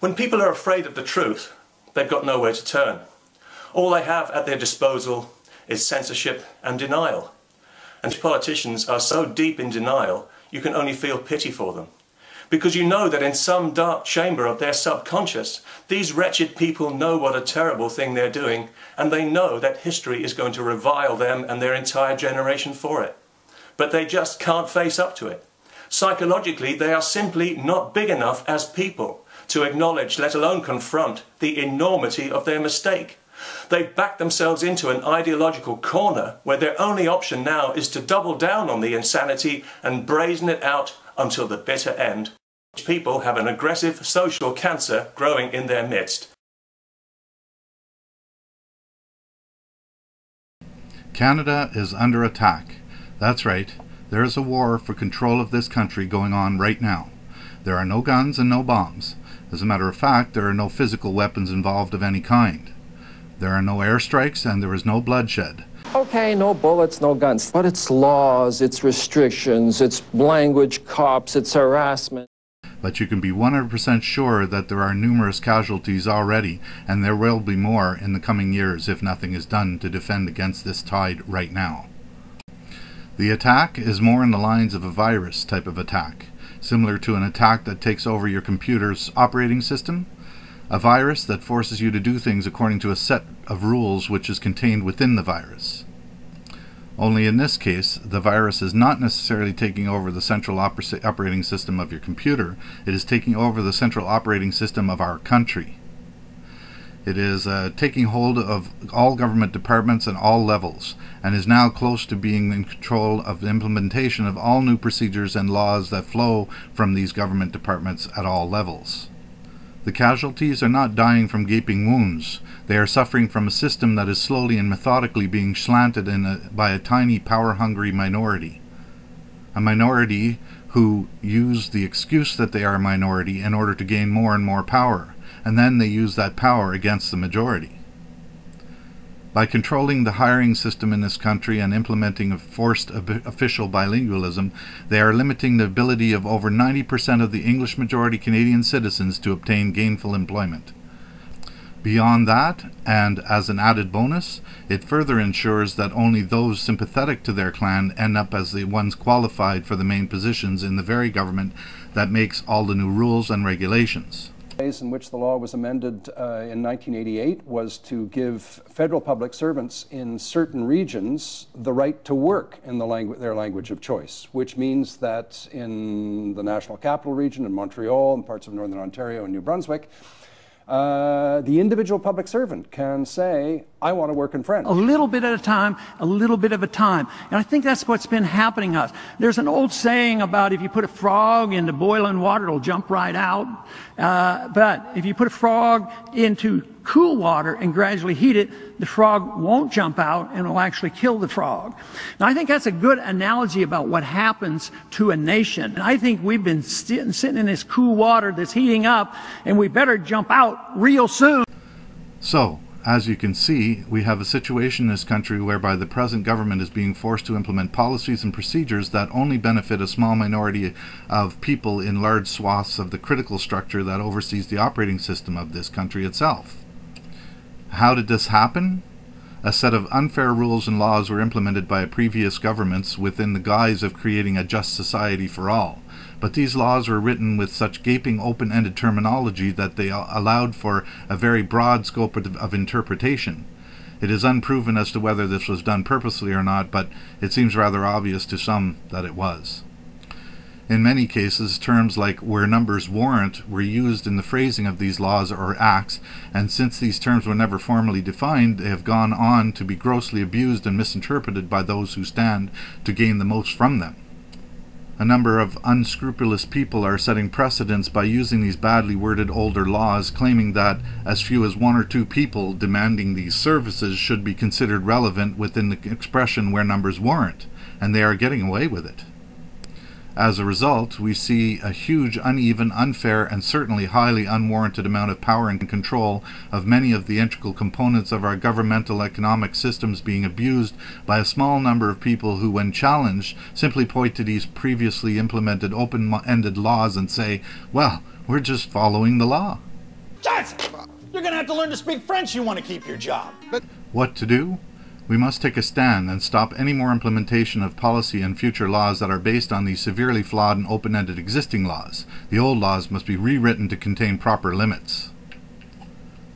When people are afraid of the truth, they've got nowhere to turn. All they have at their disposal is censorship and denial. And politicians are so deep in denial, you can only feel pity for them. Because you know that in some dark chamber of their subconscious, these wretched people know what a terrible thing they're doing, and they know that history is going to revile them and their entire generation for it. But they just can't face up to it. Psychologically, they are simply not big enough as people to acknowledge, let alone confront, the enormity of their mistake. They've backed themselves into an ideological corner where their only option now is to double down on the insanity and brazen it out until the bitter end. People have an aggressive social cancer growing in their midst. Canada is under attack. That's right. There is a war for control of this country going on right now. There are no guns and no bombs. As a matter of fact, there are no physical weapons involved of any kind. There are no airstrikes and there is no bloodshed. Okay, no bullets, no guns. But it's laws, it's restrictions, it's language cops, it's harassment. But you can be 100% sure that there are numerous casualties already, and there will be more in the coming years if nothing is done to defend against this tide right now. The attack is more in the lines of a virus type of attack, similar to an attack that takes over your computer's operating system, a virus that forces you to do things according to a set of rules which is contained within the virus. Only in this case, the virus is not necessarily taking over the central operating system of your computer, it is taking over the central operating system of our country. It is taking hold of all government departments at all levels, and is now close to being in control of the implementation of all new procedures and laws that flow from these government departments at all levels. The casualties are not dying from gaping wounds. They are suffering from a system that is slowly and methodically being slanted by a tiny power-hungry minority. A minority who use the excuse that they are a minority in order to gain more and more power, and then they use that power against the majority. By controlling the hiring system in this country and implementing a forced official bilingualism, they are limiting the ability of over 90% of the English majority Canadian citizens to obtain gainful employment. Beyond that, and as an added bonus, it further ensures that only those sympathetic to their clan end up as the ones qualified for the main positions in the very government that makes all the new rules and regulations. In which the law was amended in 1988 was to give federal public servants in certain regions the right to work in their language of choice, which means that in the National Capital Region, in Montreal, and parts of Northern Ontario and New Brunswick, the individual public servant can say, I want to work in French. A little bit at a time, a little bit of a time. And I think that's what's been happening to us. There's an old saying about if you put a frog into boiling water, it'll jump right out. But if you put a frog into cool water and gradually heat it, the frog won't jump out and will actually kill the frog. Now, I think that's a good analogy about what happens to a nation. And I think we've been sitting in this cool water that's heating up, and we better jump out real soon. So, as you can see, we have a situation in this country whereby the present government is being forced to implement policies and procedures that only benefit a small minority of people in large swaths of the critical structure that oversees the operating system of this country itself. How did this happen? A set of unfair rules and laws were implemented by previous governments within the guise of creating a just society for all. But these laws were written with such gaping open-ended terminology that they allowed for a very broad scope of interpretation. It is unproven as to whether this was done purposely or not, but it seems rather obvious to some that it was. In many cases, terms like where numbers warrant were used in the phrasing of these laws or acts, and since these terms were never formally defined, they have gone on to be grossly abused and misinterpreted by those who stand to gain the most from them. A number of unscrupulous people are setting precedents by using these badly worded older laws, claiming that as few as 1 or 2 people demanding these services should be considered relevant within the expression where numbers warrant, and they are getting away with it. As a result, we see a huge, uneven, unfair, and certainly highly unwarranted amount of power and control of many of the integral components of our governmental economic systems being abused by a small number of people who, when challenged, simply point to these previously implemented open-ended laws and say, well, we're just following the law. Besides, you're going to have to learn to speak French if you want to keep your job. What to do? We must take a stand and stop any more implementation of policy and future laws that are based on these severely flawed and open-ended existing laws. The old laws must be rewritten to contain proper limits.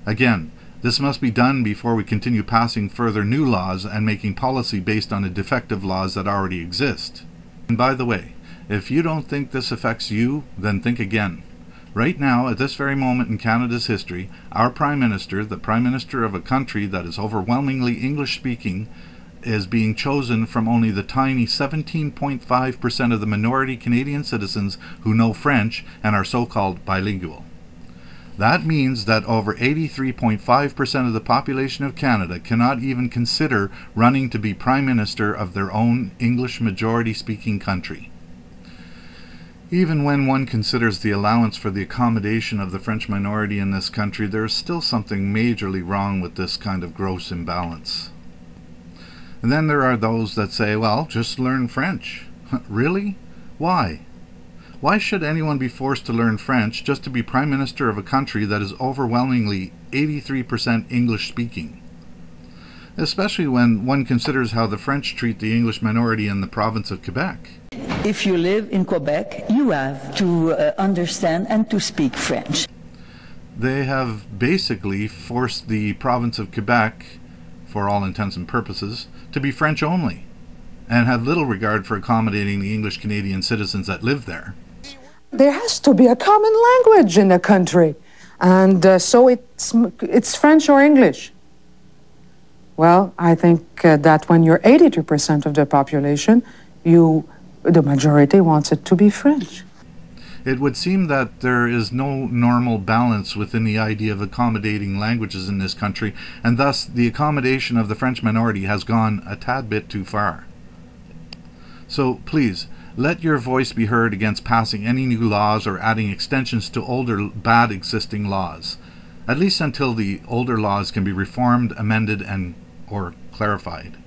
Again, this must be done before we continue passing further new laws and making policy based on the defective laws that already exist. And by the way, if you don't think this affects you, then think again. Right now, at this very moment in Canada's history, our Prime Minister, the Prime Minister of a country that is overwhelmingly English-speaking, is being chosen from only the tiny 17.5% of the minority Canadian citizens who know French and are so-called bilingual. That means that over 83.5% of the population of Canada cannot even consider running to be Prime Minister of their own English majority-speaking country. Even when one considers the allowance for the accommodation of the French minority in this country, there is still something majorly wrong with this kind of gross imbalance. And then there are those that say, well, just learn French. Really? Why? Why should anyone be forced to learn French just to be Prime Minister of a country that is overwhelmingly 83% English-speaking? Especially when one considers how the French treat the English minority in the province of Quebec. If you live in Quebec, you have to understand and to speak French. They have basically forced the province of Quebec, for all intents and purposes, to be French only, and have little regard for accommodating the English Canadian citizens that live there. There has to be a common language in the country, and so it's French or English. Well, I think that when you're 82% of the population, the majority wants it to be French. It would seem that there is no normal balance within the idea of accommodating languages in this country, and thus the accommodation of the French minority has gone a tad bit too far. So please, let your voice be heard against passing any new laws or adding extensions to older bad existing laws, at least until the older laws can be reformed, amended, or clarified.